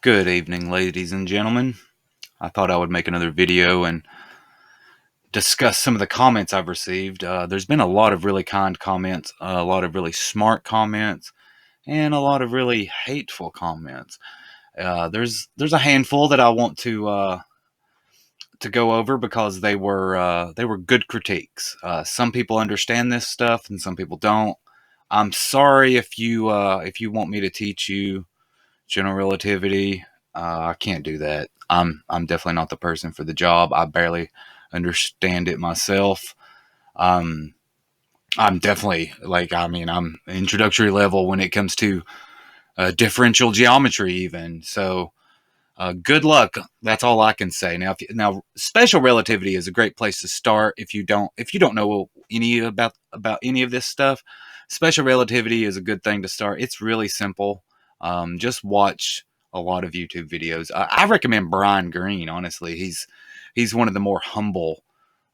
Good evening, ladies and gentlemen. I thought I would make another video and discuss some of the comments I've received. There's been a lot of really kind comments, a lot of really smart comments, and a lot of really hateful comments. There's a handful that I want to go over because they were good critiques. Some people understand this stuff and some people don't. I'm sorry if you want me to teach you general relativity. I can't do that. I'm definitely not the person for the job. I barely understand it myself. Um, I'm definitely I'm introductory level when it comes to differential geometry, even. So good luck. That's all I can say. Now, special relativity is a great place to start if you don't know any about any of this stuff. Special relativity is a good thing to start. It's really simple. Just watch a lot of YouTube videos. I recommend Brian Greene. Honestly, he's one of the more humble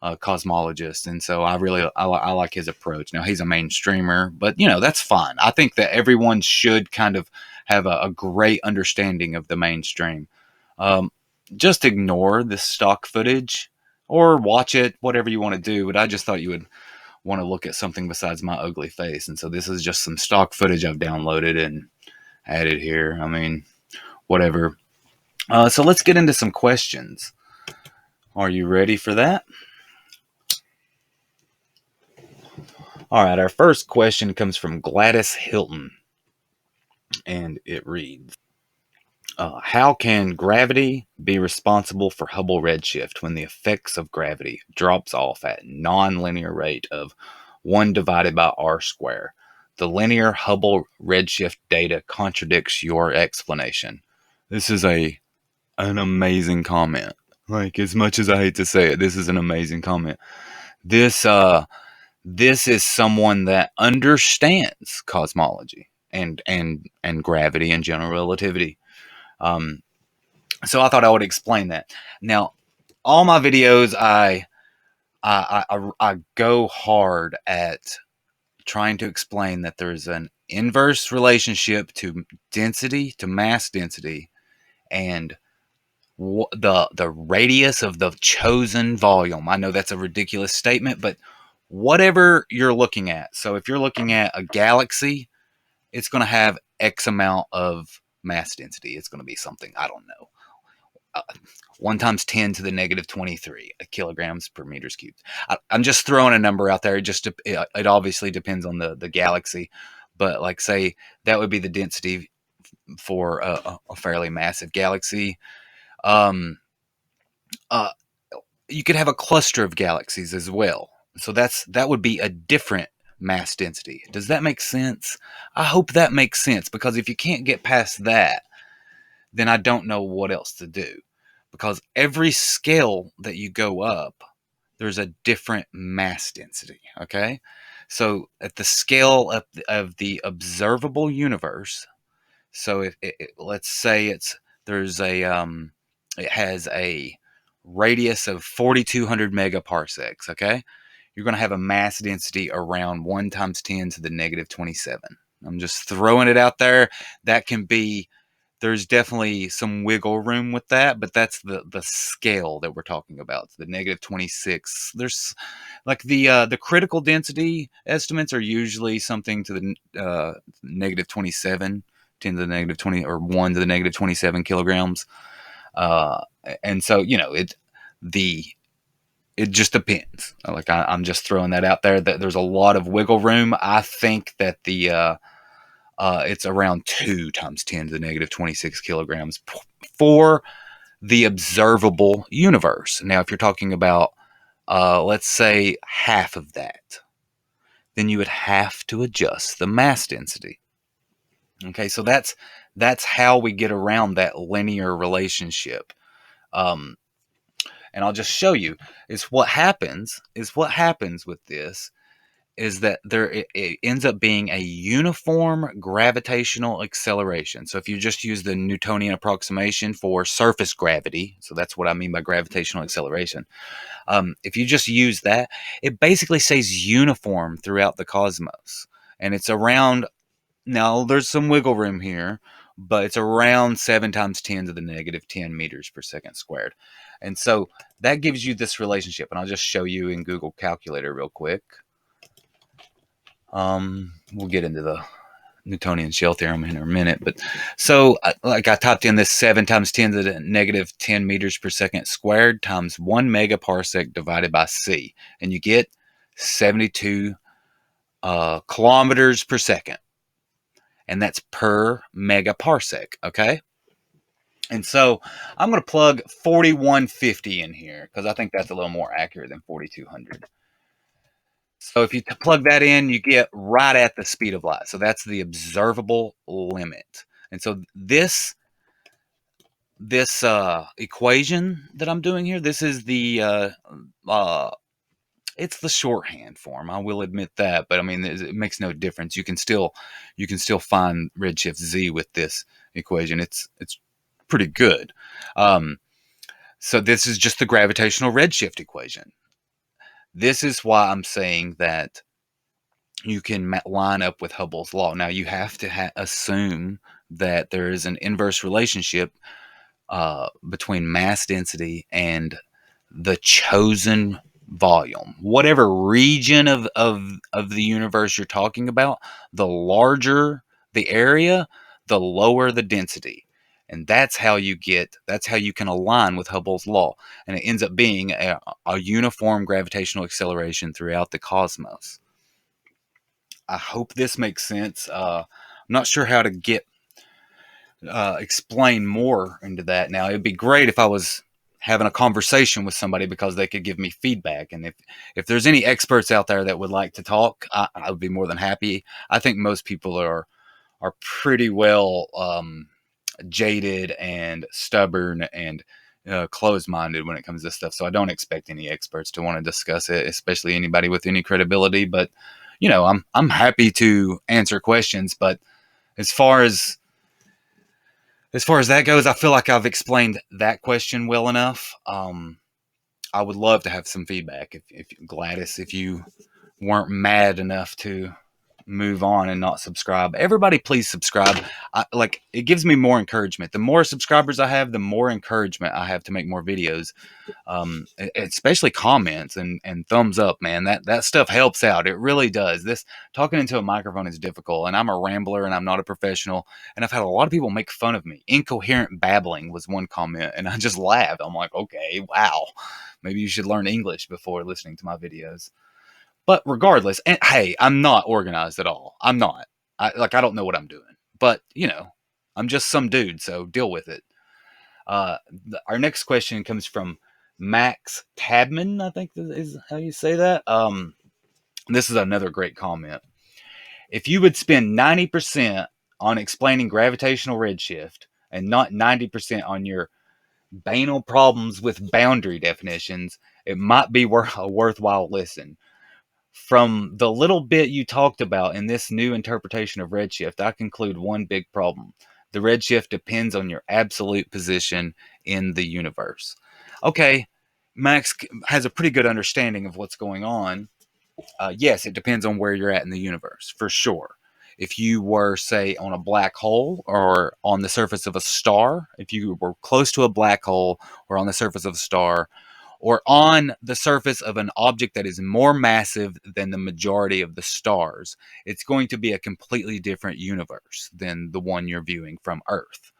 cosmologists, and so I like his approach. Now he's a mainstreamer, but that's fine. I think that everyone should kind of have a great understanding of the mainstream. Um, just ignore the stock footage or watch it, whatever you want to do. But I just thought you would want to look at something besides my ugly face, and so this is just some stock footage I've downloaded and added here. I mean, whatever. So let's get into some questions. Are you ready for that? All right, our first question comes from Gladys Hilton, and it reads, how can gravity be responsible for Hubble redshift when the effects of gravity drops off at non-linear rate of 1 divided by r square? The linear Hubble redshift data contradicts your explanation. This is an amazing comment. Like, as much as I hate to say it, this is an amazing comment. This is someone that understands cosmology and gravity and general relativity. So I thought I would explain that. Now, all my videos, I go hard at trying to explain that there's an inverse relationship to density, to mass density, and the radius of the chosen volume. I know that's a ridiculous statement, but whatever you're looking at. So if you're looking at a galaxy, it's going to have X amount of mass density. It's going to be something, I don't know, 1 times 10 to the negative 23 kilograms per meters cubed. I'm just throwing a number out there. It obviously depends on the galaxy, but like, say that would be the density for a fairly massive galaxy. Um, uh, you could have a cluster of galaxies as well. So that would be a different mass density. Does that make sense? I hope that makes sense, because if you can't get past that, then I don't know what else to do. Because every scale that you go up, there's a different mass density, okay? So at the scale of the observable universe, so if let's say it has a radius of 4,200 megaparsecs, okay? You're going to have a mass density around 1 times 10 to the negative 27. I'm just throwing it out there. That can be, there's definitely some wiggle room with that, but that's the scale that we're talking about. The negative 26. There's like the critical density estimates are usually something to the negative 27, 10 to the negative 20, or 1 to the negative 27 kilograms. And so it just depends. Like, I'm just throwing that out there, that there's a lot of wiggle room. I think that it's around 2 times 10 to the negative 26 kilograms for the observable universe. Now, if you're talking about, let's say, half of that, then you would have to adjust the mass density. Okay, so that's how we get around that linear relationship. And I'll just show you. What happens with this is that it ends up being a uniform gravitational acceleration. So if you just use the Newtonian approximation for surface gravity, so that's what I mean by gravitational acceleration. If you just use that, it basically stays uniform throughout the cosmos. And it's around, now there's some wiggle room here, but it's around 7 times 10 to the negative 10 meters per second squared. And so that gives you this relationship. And I'll just show you in Google Calculator real quick. We'll get into the Newtonian shell theorem in a minute. But so like I typed in this 7 times 10 to the negative 10 meters per second squared times 1 megaparsec divided by c. And you get 72 kilometers per second. And that's per megaparsec, okay? And so I'm going to plug 4150 in here because I think that's a little more accurate than 4200. So if you plug that in, you get right at the speed of light. So that's the observable limit. And so this equation that I'm doing here, this is the it's the shorthand form. I will admit that, but I mean it makes no difference. You can still find redshift z with this equation. It's pretty good. So this is just the gravitational redshift equation. This is why I'm saying that you can line up with Hubble's law. Now you have to assume that there is an inverse relationship between mass density and the chosen volume. Whatever region of the universe you're talking about, the larger the area, the lower the density. And that's how you can align with Hubble's law. And it ends up being a uniform gravitational acceleration throughout the cosmos. I hope this makes sense. I'm not sure how to explain more into that now. It'd be great if I was having a conversation with somebody because they could give me feedback. And if there's any experts out there that would like to talk, I would be more than happy. I think most people are pretty well jaded and stubborn and closed-minded when it comes to this stuff. So I don't expect any experts to want to discuss it, especially anybody with any credibility. But you know, I'm happy to answer questions. But as far as that goes, I feel like I've explained that question well enough. I would love to have some feedback. If Gladys, if you weren't mad enough to move on and not subscribe, everybody please subscribe. It gives me more encouragement. The more subscribers I have, the more encouragement I have to make more videos. Especially comments and thumbs up, man. That stuff helps out. It really does. This talking into a microphone is difficult, and I'm a rambler and I'm not a professional, and I've had a lot of people make fun of me. Incoherent babbling was one comment, and I just laughed. I'm like, okay, wow, maybe you should learn English before listening to my videos. But regardless, and hey, I'm not organized at all. I'm not. I don't know what I'm doing. But, you know, I'm just some dude, so deal with it. Our next question comes from Max Tabman, I think is how you say that. This is another great comment. If you would spend 90% on explaining gravitational redshift and not 90% on your banal problems with boundary definitions, it might be a worthwhile listen. From the little bit you talked about in this new interpretation of redshift, I conclude one big problem. The redshift depends on your absolute position in the universe. Okay, Max has a pretty good understanding of what's going on. Yes, it depends on where you're at in the universe, for sure. If you were, say, on a black hole or on the surface of a star, if you were close to a black hole or on the surface of a star, or on the surface of an object that is more massive than the majority of the stars, it's going to be a completely different universe than the one you're viewing from Earth.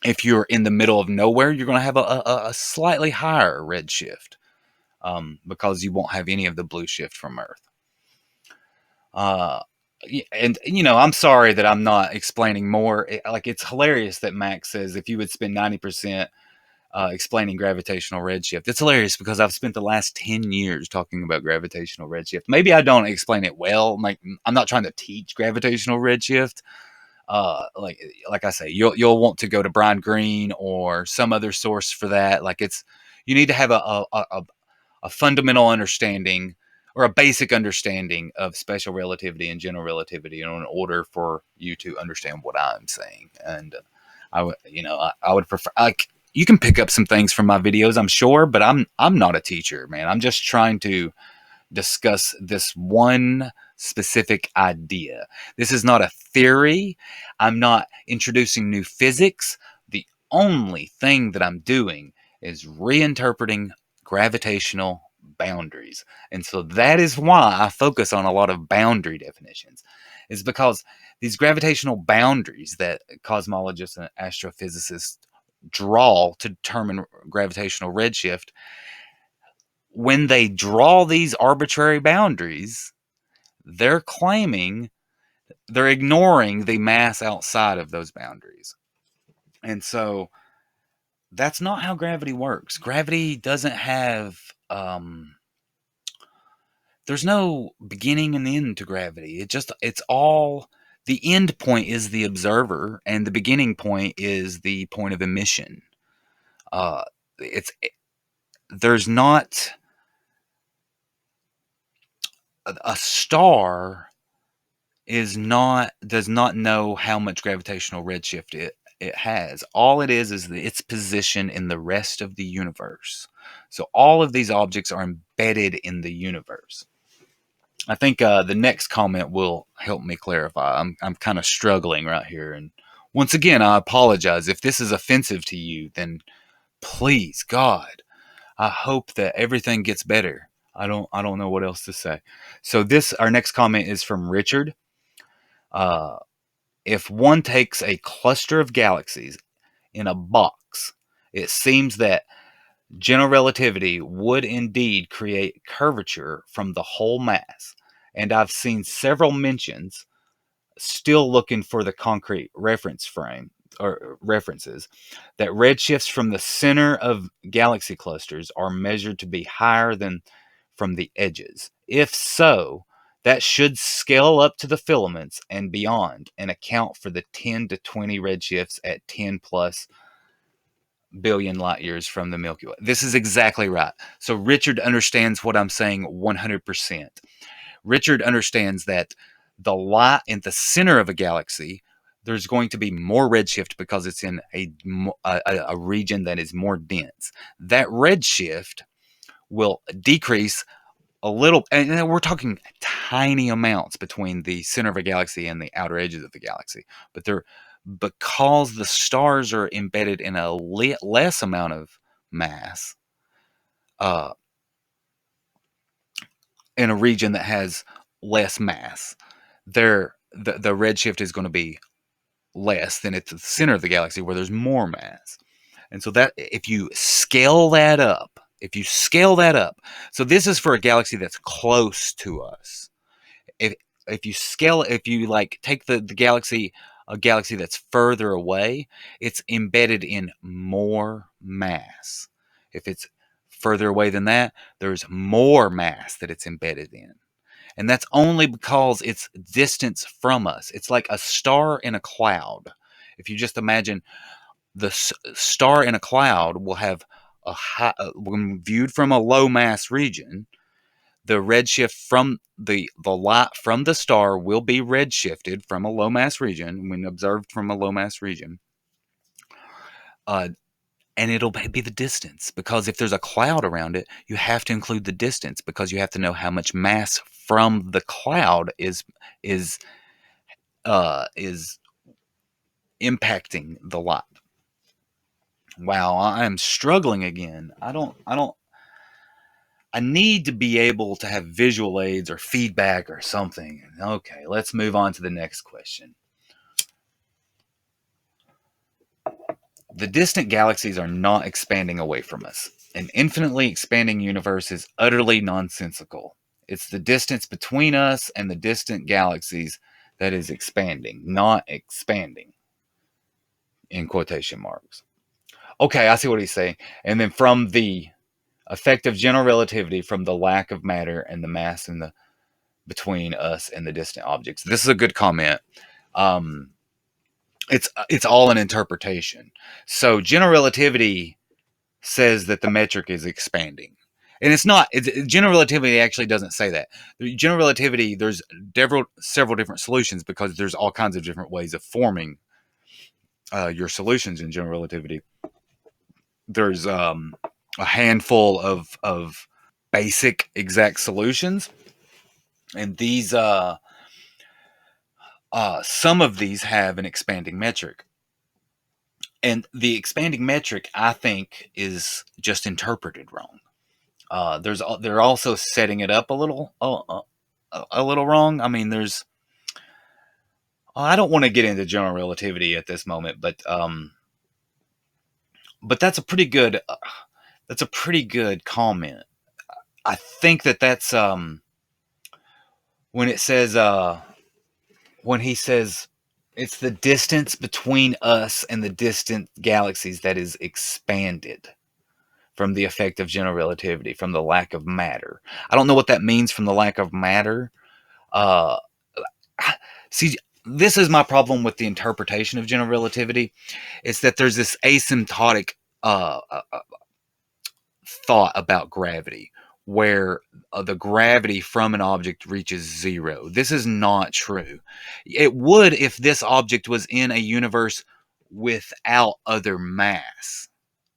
If you're in the middle of nowhere, you're going to have a slightly higher redshift because you won't have any of the blue shift from Earth. And, you know, I'm sorry that I'm not explaining more. It's hilarious that Max says if you would spend 90% explaining gravitational redshift. It's hilarious because I've spent the last 10 years talking about gravitational redshift. Maybe I don't explain it well. I'm not trying to teach gravitational redshift. Like I say, you'll want to go to Brian Greene or some other source for that. You need to have a fundamental understanding or a basic understanding of special relativity and general relativity in order for you to understand what I'm saying. And I would prefer, you can pick up some things from my videos, I'm sure, but I'm not a teacher, man. I'm just trying to discuss this one specific idea. This is not a theory. I'm not introducing new physics. The only thing that I'm doing is reinterpreting gravitational boundaries. And so that is why I focus on a lot of boundary definitions, is because these gravitational boundaries that cosmologists and astrophysicists draw to determine gravitational redshift, when they draw these arbitrary boundaries, they're ignoring the mass outside of those boundaries. And so that's not how gravity works. Gravity doesn't have, there's no beginning and end to gravity. It's all, the end point is the observer, and the beginning point is the point of emission. It's, there's not, a star does not know how much gravitational redshift it has. All it is its position in the rest of the universe. So all of these objects are embedded in the universe. I think the next comment will help me clarify. I'm kind of struggling right here, and once again, I apologize if this is offensive to you. Then please, God, I hope that everything gets better. I don't know what else to say. So our next comment is from Richard. If one takes a cluster of galaxies in a box, it seems that general relativity would indeed create curvature from the whole mass. And I've seen several mentions, still looking for the concrete reference frame or references, that redshifts from the center of galaxy clusters are measured to be higher than from the edges. If so, that should scale up to the filaments and beyond and account for the 10 to 20 redshifts at 10 plus billion light years from the Milky Way. This is exactly right. So Richard understands what I'm saying 100%. Richard understands that the light in the center of a galaxy, there's going to be more redshift because it's in a region that is more dense. That redshift will decrease a little, and we're talking tiny amounts between the center of a galaxy and the outer edges of the galaxy, but because the stars are embedded in a less amount of mass, uh, in a region that has less mass, the redshift is going to be less than at the center of the galaxy where there's more mass. And so that if you scale that up, so this is for a galaxy that's close to us. If you like take a galaxy that's further away, it's embedded in more mass. If it's further away than that, there's more mass that it's embedded in. And that's only because it's distance from us. It's like a star in a cloud. If you just imagine the star in a cloud will have when viewed from a low mass region, the redshift from the light from the star will be redshifted from a low mass region when observed from a low mass region. And it'll be the distance, because if there's a cloud around it, you have to include the distance, because you have to know how much mass from the cloud is impacting the light. Wow, I'm struggling again. I need to be able to have visual aids or feedback or something. Okay, let's move on to the next question. The distant galaxies are not expanding away from us. An infinitely expanding universe is utterly nonsensical. It's the distance between us and the distant galaxies that is expanding, not expanding, in quotation marks. Okay, I see what he's saying. And then from the effect of general relativity, from the lack of matter and the mass in the between us and the distant objects. This is a good comment. It's all an interpretation. So general relativity says that the metric is expanding, and it's not. General relativity actually doesn't say that. General relativity, there's several different solutions, because there's all kinds of different ways of forming your solutions in general relativity. There's a handful of basic exact solutions, And these some of these have an expanding metric. And the expanding metric, I think, is just interpreted wrong. They're also setting it up a little wrong. I mean, I don't want to get into general relativity at this moment, but that's a pretty good comment. I think that's when it says when he says it's the distance between us and the distant galaxies that is expanded from the effect of general relativity, from the lack of matter. I don't know what that means, from the lack of matter. Uh, See, this is my problem with the interpretation of general relativity. It's that there's this asymptotic uh, uh, uh, thought about gravity, where the gravity from an object reaches zero. This is not true. It would if this object was in a universe without other mass.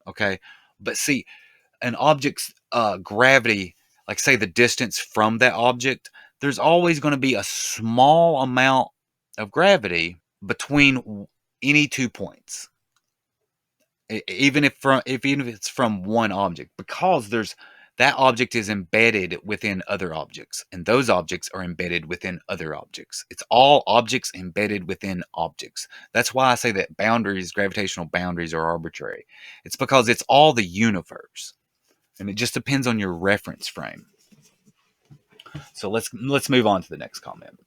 Okay, but see, an object's gravity, like say the distance from that object, there's always going to be a small amount of gravity between any 2 points, even if it's from one object, because there's that object is embedded within other objects, and those objects are embedded within other objects. It's all objects embedded within objects. That's why I say that gravitational boundaries, are arbitrary. It's because it's all the universe, and it just depends on your reference frame. So let's move on to the next comment.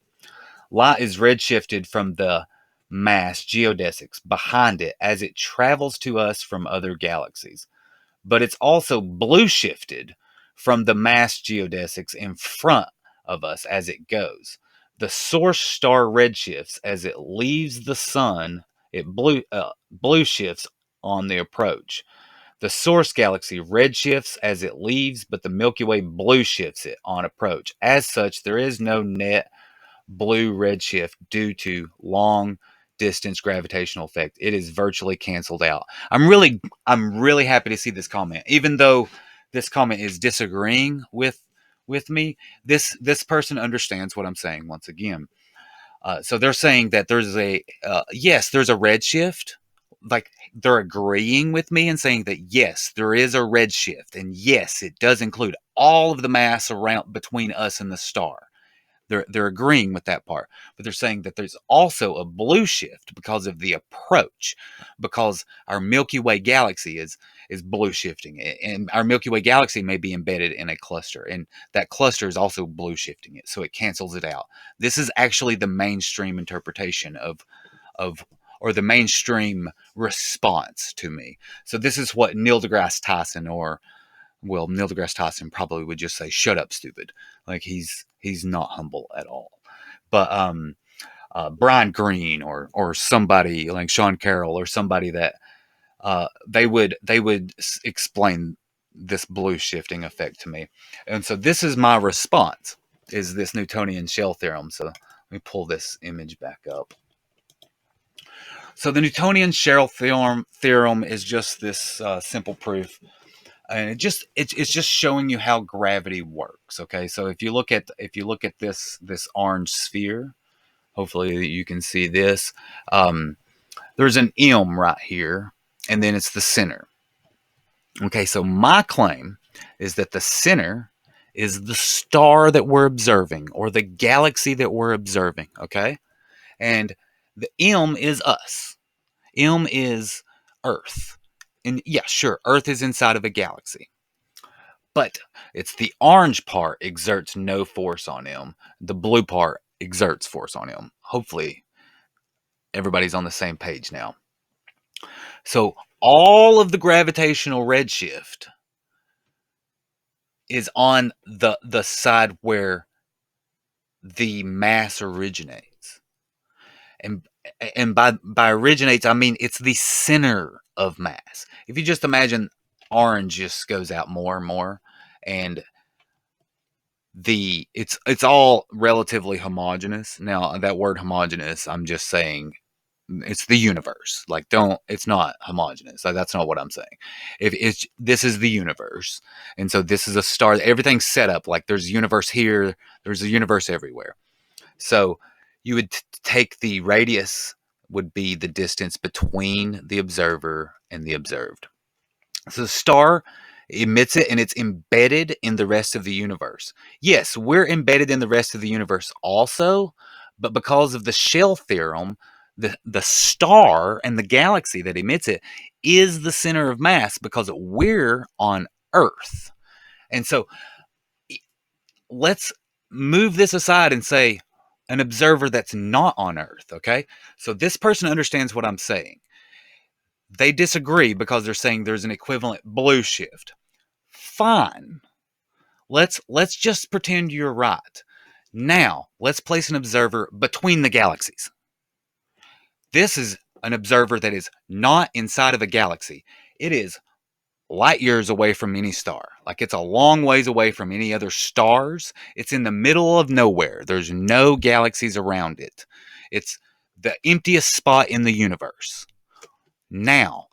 Light is redshifted from the mass geodesics behind it as it travels to us from other galaxies, but it's also blue shifted from the mass geodesics in front of us as it goes. The source star redshifts as it leaves the sun. It blue shifts on the approach. The source galaxy redshifts as it leaves, but the Milky Way blue shifts it on approach. As such, there is no net blue redshift due to long distance gravitational effect. It is virtually canceled out. I'm really happy to see this comment, even though this comment is disagreeing with me. This person understands what I'm saying. Once again, so they're saying that there's there's a redshift. Like, they're agreeing with me and saying that yes, there is a redshift, and yes, it does include all of the mass around between us and the star. They're agreeing with that part, but they're saying that there's also a blue shift because of the approach, because our Milky Way galaxy is blue shifting, and our Milky Way galaxy may be embedded in a cluster, and that cluster is also blue shifting it, so it cancels it out. This is actually the mainstream interpretation of or the mainstream response to me. So this is what Neil deGrasse Tyson, Neil deGrasse Tyson probably would just say, "Shut up, stupid." Like, he's not humble at all. But Brian Greene or somebody like Sean Carroll or somebody that they would explain this blue shifting effect to me. And so this is my response: is this Newtonian shell theorem. So let me pull this image back up. So the Newtonian shell theorem is just this simple proof, and it's just showing you how gravity works. Okay, so if you look at this orange sphere, hopefully you can see this. There's an M right here, and then it's the center. Okay, so my claim is that the center is the star that we're observing, or the galaxy that we're observing. Okay, and the M is us. M is Earth. And yeah, sure, Earth is inside of a galaxy. But it's the orange part exerts no force on M. The blue part exerts force on M. Hopefully, everybody's on the same page now. So all of the gravitational redshift is on the side where the mass originates. And by originates, I mean it's the center of mass. If you just imagine, orange just goes out more and more, and it's all relatively homogeneous. Now, that word homogeneous, I'm just saying It's the universe. Like, it's not homogeneous. Like, that's not what I'm saying. If it's, this is the universe. And so this is a star. Everything's set up. Like, there's a universe here. There's a universe everywhere. So you would take the radius would be the distance between the observer and the observed. So the star emits it and it's embedded in the rest of the universe. Yes, we're embedded in the rest of the universe also, but because of the shell theorem, the star and the galaxy that emits it is the center of mass because we're on Earth. And so let's move this aside and say an observer that's not on Earth, okay? So this person understands what I'm saying. They disagree because they're saying there's an equivalent blue shift. Fine. Let's just pretend you're right. Now, let's place an observer between the galaxies. This is an observer that is not inside of a galaxy. It is light years away from any star. Like, it's a long ways away from any other stars. It's in the middle of nowhere. There's no galaxies around it. It's the emptiest spot in the universe. Now,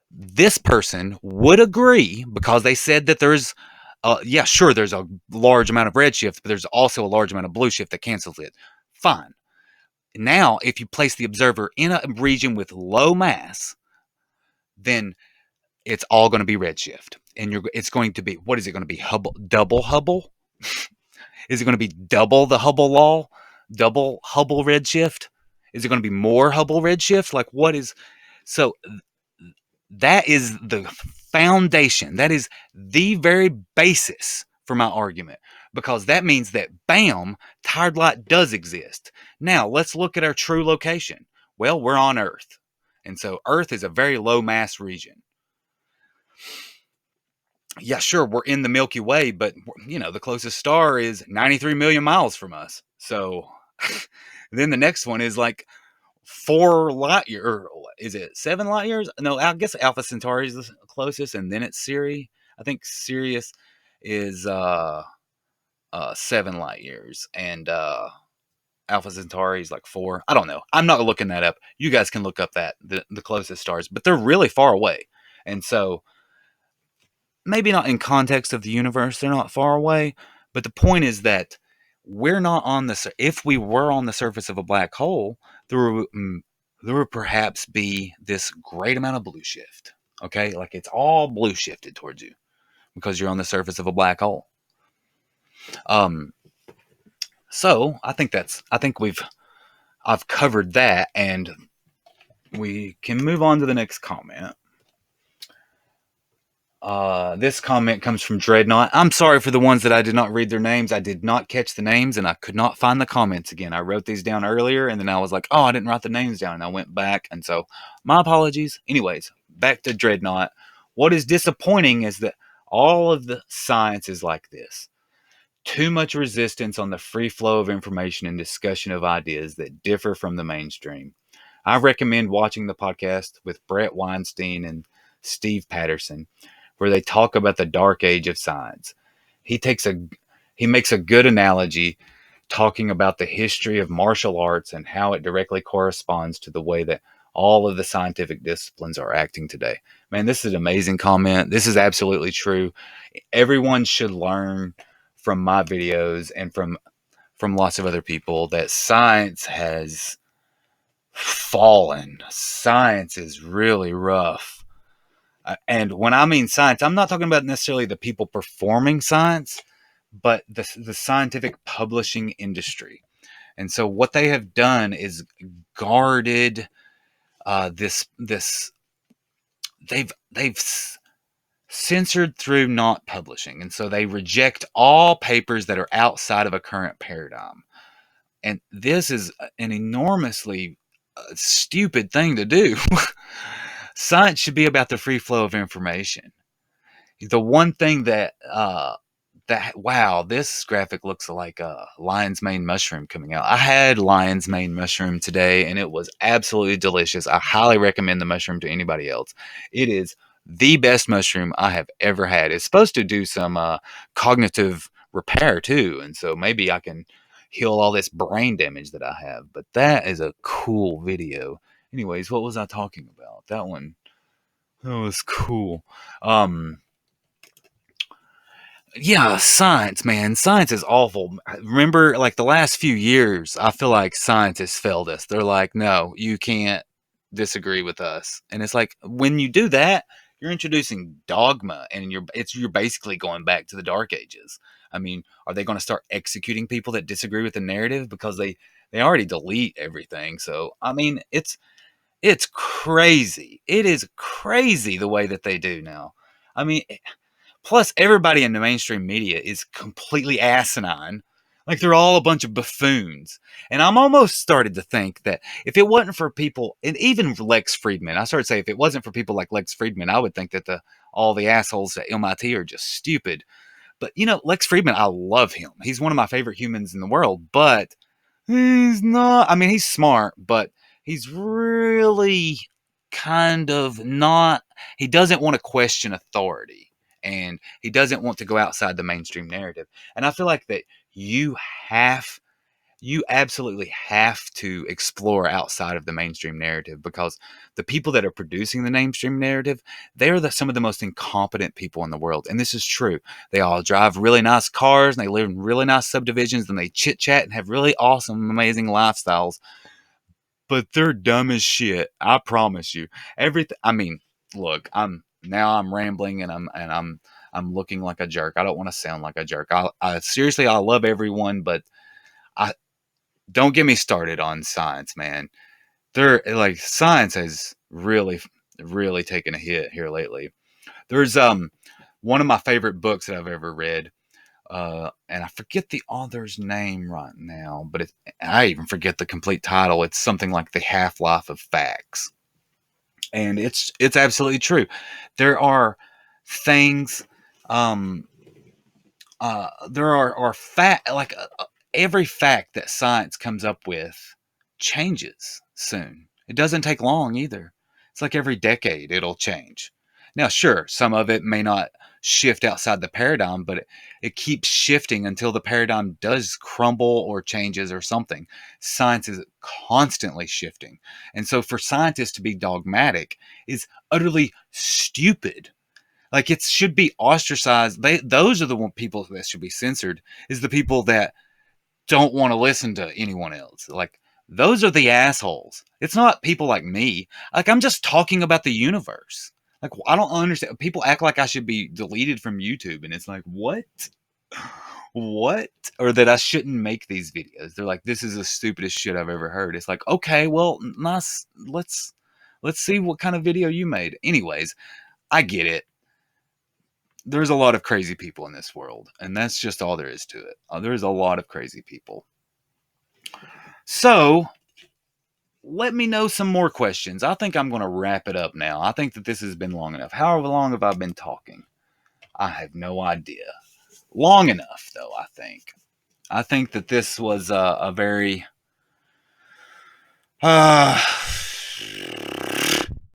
this person would agree because they said that there's, yeah, sure, there's a large amount of redshift, but there's also a large amount of blue shift that cancels it. Fine. Now, if you place the observer in a region with low mass, then it's all going to be redshift. And it's going to be, what is it going to be? Hubble, double Hubble? Is it going to be double the Hubble law? Double Hubble redshift? Is it going to be more Hubble redshift? Like, what is, so that is the foundation. That is the very basis for my argument, because that means that, bam, tired light does exist. Now, let's look at our true location. Well, we're on Earth. And so Earth is a very low mass region. Yeah, sure, we're in the Milky Way, but, the closest star is 93 million miles from us. So then the next one is like 4 light years, or is it 7 light years? No, I guess Alpha Centauri is the closest, and then it's Sirius. I think Sirius is 7 light years, and Alpha Centauri is like 4. I don't know. I'm not looking that up. You guys can look up the closest stars, but they're really far away. And so maybe not in context of the universe, they're not far away, but the point is that we're not on the, if we were on the surface of a black hole, there would perhaps be this great amount of blue shift. Okay, like, it's all blue shifted towards you because you're on the surface of a black hole. So I've covered that, and we can move on to the next comment. This comment comes from Dreadnought. I'm sorry for the ones that I did not read their names. I did not catch the names, and I could not find the comments again. I wrote these down earlier, and then I was like, oh, I didn't write the names down, and I went back, and so my apologies. Anyways, back to Dreadnought. What is disappointing is that all of the science is like this. Too much resistance on the free flow of information and discussion of ideas that differ from the mainstream. I recommend watching the podcast with Brett Weinstein and Steve Patterson, where they talk about the dark age of science. He makes a good analogy talking about the history of martial arts and how it directly corresponds to the way that all of the scientific disciplines are acting today. Man, this is an amazing comment. This is absolutely true. Everyone should learn from my videos and from lots of other people that science has fallen. Science is really rough. And when I mean science, I'm not talking about necessarily the people performing science, but the scientific publishing industry. And so what they have done is guarded this they've censored through not publishing. And so they reject all papers that are outside of a current paradigm. And this is an enormously stupid thing to do. Science should be about the free flow of information. The one thing that wow, this graphic looks like a lion's mane mushroom coming out. I had lion's mane mushroom today, and it was absolutely delicious. I highly recommend the mushroom to anybody else. It is the best mushroom I have ever had. It's supposed to do some cognitive repair too, and so maybe I can heal all this brain damage that I have. But that is a cool video. Anyways, what was I talking about? That one, that was cool. Um, yeah, science, man. Science is awful. Remember, like the last few years, I feel like scientists failed us. They're like, no, you can't disagree with us. And it's like when you do that, you're introducing dogma, and you're basically going back to the dark ages. I mean, are they going to start executing people that disagree with the narrative because they already delete everything? So I mean, it's crazy. It is crazy the way that they do now. I mean, plus, everybody in the mainstream media is completely asinine. Like they're all a bunch of buffoons. And I'm almost started to think that if it wasn't for people, and even Lex Friedman, I started to say if it wasn't for people like Lex Friedman, I would think that all the assholes at MIT are just stupid. But you know, Lex Friedman, I love him. He's one of my favorite humans in the world, but he's not, I mean, he's smart, but he's really kind of not, he doesn't want to question authority, and he doesn't want to go outside the mainstream narrative. And I feel like that you have you absolutely have to explore outside of the mainstream narrative, because the people that are producing the mainstream narrative, they are some of the most incompetent people in the world. And this is true. They all drive really nice cars, and they live in really nice subdivisions, and they chit chat and have really awesome, amazing lifestyles. But they're dumb as shit. I promise you. Everything. I mean, look, I'm rambling, and I'm looking like a jerk. I don't want to sound like a jerk. I seriously, I love everyone, but I don't get me started on science, man. They're like science has really taken a hit here lately. There's one of my favorite books that I've ever read, and I forget the author's name right now, but I even forget the complete title. It's something like The Half-Life of Facts, and it's absolutely true. There are things, um, there are fact like every fact that science comes up with changes soon. It doesn't take long either. It's like every decade it'll change. Now, sure, some of it may not shift outside the paradigm, but it keeps shifting until the paradigm does crumble or changes or something. Science is constantly shifting. And so for scientists to be dogmatic is utterly stupid. Like it should be ostracized. Those are the people that should be censored. Is the people that don't want to listen to anyone else. Like those are the assholes. It's not people like me. Like I'm just talking about the universe. Like I don't understand. People act like I should be deleted from YouTube, and it's like what? What? Or that I shouldn't make these videos. They're like, this is the stupidest shit I've ever heard. It's like, okay, well, nice. Let's see what kind of video you made. Anyways, I get it. There's a lot of crazy people in this world, and that's just all there is to it. There's a lot of crazy people. So, let me know some more questions. I think I'm going to wrap it up now. I think that this has been long enough. How long have I been talking? I have no idea. Long enough, though, I think. I think that this was a very